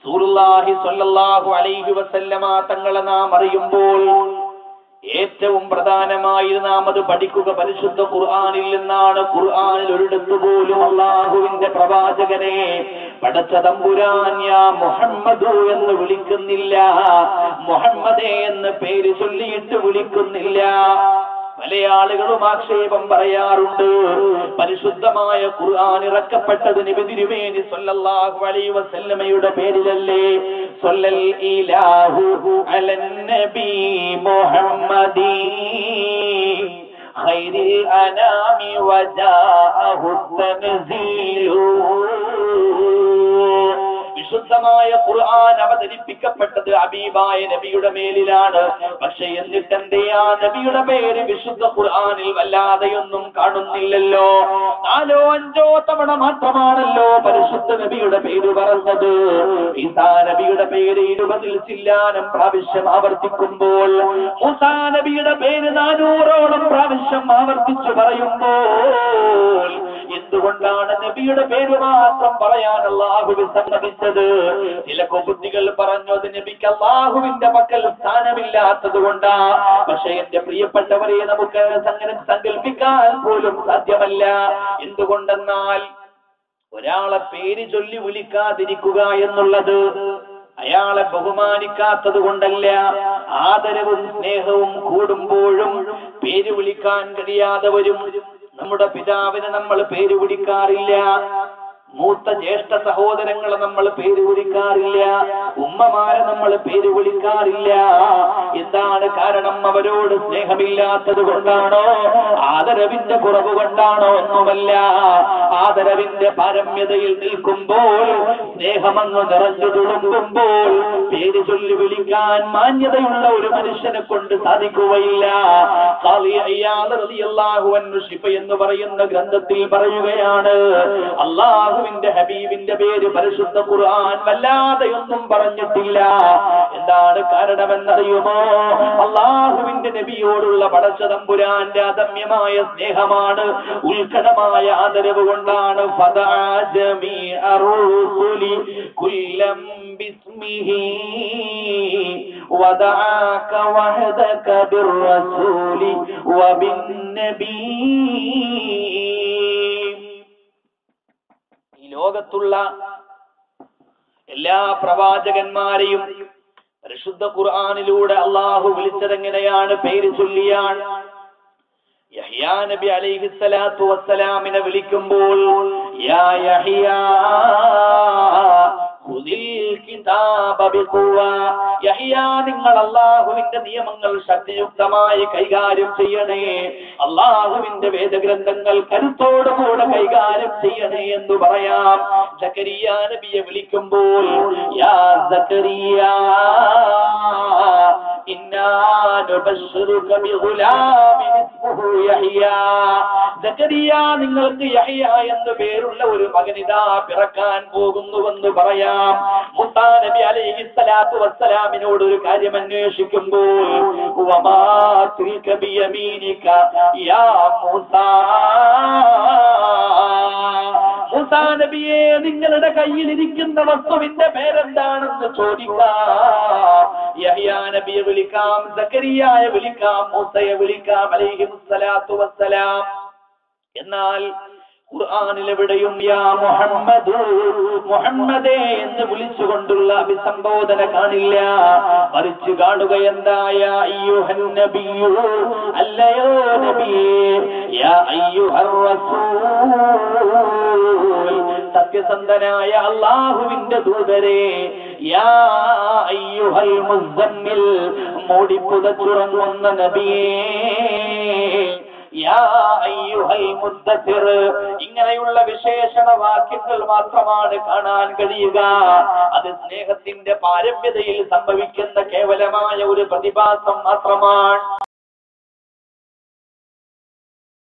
റസൂലുള്ളാഹി സ്വല്ലല്ലാഹു അലൈഹി വസല്ലമ തങ്ങളെ നാം അറിയുമ്പോൾ ഏറ്റവും പ്രധാനമായി നാം അത് പഠിക്കുക പരിശുദ്ധ ഖുർആനിൽ നിന്നാണ്. ഖുർആനിൽ ഒരിടത്ത് പോലും അല്ലാഹുവിന്റെ പ്രവാചകനെ പടച്ച തമ്പുരാൻ യാ മുഹമ്മദു എന്ന് വിളിക്കുന്നില്ല, മുഹമ്മദേ എന്ന് പേര് ചൊല്ലിയിട്ട് വിളിക്കുന്നില്ല. പല ആളുകളും ആക്ഷേപം പറയാറുണ്ട്, പരിശുദ്ധമായ ഖുർആൻ ഇറക്കപ്പെട്ടത് നബി തിരുമേനി സ്വല്ലല്ലാഹു അലൈഹി വസല്ലമയുടെ പേരിലല്ലേ? സ്വല്ലൽ ഇലാഹു അലൻ നബി മുഹമ്മദി ഖൈറിൽ അനാമി വജാഅഹു തൻസീലു. വിശുദ്ധമായ ഖുർആൻ അവതരിപ്പിക്കപ്പെട്ടത് ഹബീബായ നബിയുടെ മേലിലാണ്. പക്ഷെ എന്നിട്ടെന്തേ ആ നബിയുടെ പേര് വിശുദ്ധ ഖുർആനിൽ വല്ലാതെയൊന്നും കാണുന്നില്ലല്ലോ. 4 or 5 തവണ മാത്രമാണല്ലോ പരിശുദ്ധ നബിയുടെ പേര് പറഞ്ഞത്. ഈസാ നബിയുടെ പേര് 20 ചില്ലാനം പ്രാവശ്യം ആവർത്തിക്കുമ്പോൾ, മൂസാ നബിയുടെ പേര് 400ഓളം പ്രാവശ്യം ആവർത്തിച്ചു പറയുമ്പോൾ എന്തുകൊണ്ടാണ് നബിയുടെ പേര് മാത്രം പറയാൻ അല്ലാഹു വിസമ്മതിച്ചത്? ചില കുബുദ്ധികൾ പറഞ്ഞു അത് നബിക്ക് അല്ലാഹുവിന്റെ പക്കൽ സ്ഥാനമില്ലാത്തത് കൊണ്ടാ. പക്ഷെ എന്റെ പ്രിയപ്പെട്ടവരെ, നമുക്ക് അങ്ങനെ സങ്കല്പിക്കാൻ പോലും സാധ്യമല്ല. എന്തുകൊണ്ടെന്നാൽ ഒരാളെ പേര് ചൊല്ലി വിളിക്കാതിരിക്കുക എന്നുള്ളത് അയാളെ ബഹുമാനിക്കാത്തത് കൊണ്ടല്ല. ആദരവും സ്നേഹവും കൂടുമ്പോഴും പേര് വിളിക്കാൻ കഴിയാതെ വരും. നമ്മുടെ പിതാവിനെ നമ്മൾ പേര് വിളിക്കാറില്ല, മൂത്ത ജ്യേഷ്ഠ സഹോദരങ്ങളെ നമ്മൾ പേര് വിളിക്കാറില്ല, ഉമ്മമാരെ നമ്മൾ പേര് വിളിക്കാറില്ല. എന്താണ് കാരണം? അവരോട് സ്നേഹമില്ലാത്തത് കൊണ്ടാണോ? ആദരവിന്റെ കുറവ് കൊണ്ടാണോ? ഒന്നുമല്ല. ആദരവിന്റെ പാരമ്യതയിൽ നിൽക്കുമ്പോൾ, സ്നേഹമങ്ങ് നിറഞ്ഞു തുളുമ്പുമ്പോൾ പേര് ചൊല്ലി വിളിക്കാൻ മാന്യതയുള്ള ഒരു മനുഷ്യനെ കൊണ്ട് സാധിക്കുകയില്ല. ഖാലി അയ്യാദ് റളിയല്ലാഹു അൻഹു ശിഫ എന്ന് പറയുന്ന ഗ്രന്ഥത്തിൽ പറയുകയാണ്, അല്ലാഹുവിന്റെ ഹബീബിന്റെ പേര് പരിശുദ്ധ ഖുർആൻ വല്ലാതെയൊന്നും പറഞ്ഞിട്ടില്ല. എന്താണ് കാരണമെന്നറിയുമോ? അല്ലാഹുവിന്റെ നബിയോടുള്ള പടച്ച തമ്പുരാന്റെ അദമ്യമായ സ്നേഹമാണ്, ഉൽക്കടമായ ആദരവ് കൊണ്ടാണ്. ഫദഅ ജമീഅ റൂസുലി കുല്ലം ബിസ്മിഹി വദഅക വഹദക ബിർറസൂലി വബിന്നബി. ഈ ലോകത്തുള്ള എല്ലാ പ്രവാചകന്മാരെയും പരിശുദ്ധ ഖുർആനിലൂടെ അല്ലാഹു വിളിച്ചതെങ്ങനെയാണ്? പേര് ചൊല്ലിയാണ്. യഹ്യാ നബി അലൈഹിസ്സലാത്തു വസ്സലാമിനെ വിളിക്കുമ്പോൾ യാ യഹ്യാ ഖുദിൽ കിതാബ ബിഖുവ, യഹ്യാ നിങ്ങൾ അല്ലാഹുവിന്റെ നിയമങ്ങൾ ശക്തിയുക്തമായി കൈകാര്യം ചെയ്യണേ, അല്ലാഹുവിന്റെ വേദഗ്രന്ഥങ്ങൾ കരുത്തോടുകൂടെ കൈകാര്യം ചെയ്യണേ എന്ന് പറയാം. സക്കരിയ നബിയെ വിളിക്കുമ്പോൾ യാ സക്കരിയ ഇന്നാ നുബശ്ശിറുക ബിഗുലാമിൻ ഇസ്മുഹു യഹ്യാ, സക്കരിയ നിങ്ങൾക്ക് യഹ്യ എന്ന് പേരുള്ള ഒരു മകനിതാ പിറക്കാൻ പോകുന്നുവെന്ന് പറയാം. മൂസാ നബി അലൈഹിസ്സലാത്തു വസ്സലാമിനോട് ഒരു കാര്യം അന്വേഷിക്കുമ്പോൾ വമാ തിൽക ബിയമീനിക യാ മൂസാ, മൂസാ നബിയെ നിങ്ങളുടെ കയ്യിലിരിക്കുന്ന വസ്തുവിന്റെ പേരെന്താണെന്ന് ചോദിക്കാം. യഹ്യാ നബിയെ വിളിക്കാം, സക്കരിയയെ വിളിക്കാം, മൂസയെ വിളിക്കാം അലൈഹിസ്സലാത്തു വസ്സലാം. എന്നാൽ ഖുർആനിൽ എവിടെയും യാ മുഹമ്മദ്, മുഹമ്മദേ എന്ന് വിളിച്ചുകൊണ്ടുള്ള അഭിസംബോധന കാണില്ല. മറിച്ച് കാണുക എന്താ? യാ അയ്യുഹൻ നബിയു, അല്ലയോ നബിയേ, യാ അയ്യുഹർ റസൂൽ, സത്യസന്ധനായ അല്ലാഹുവിന്റെ ദൂതരേ, യാ അയ്യുഹൽ മുസ്സമ്മിൽ, മൂടിപ്പുതച്ചുറങ്ങുന്ന നബിയേ, യാ അയ്യുഹൽ മുദ്ദസ്സിർ. ഇങ്ങനെയുള്ള വിശേഷണ വാക്യങ്ങൾ മാത്രമാണ് കാണാൻ കഴിയുക. അത് സ്നേഹത്തിന്റെ പാരമ്യതയിൽ സംഭവിക്കുന്ന കേവലമായ ഒരു പ്രതിഭാസം മാത്രമാണ്.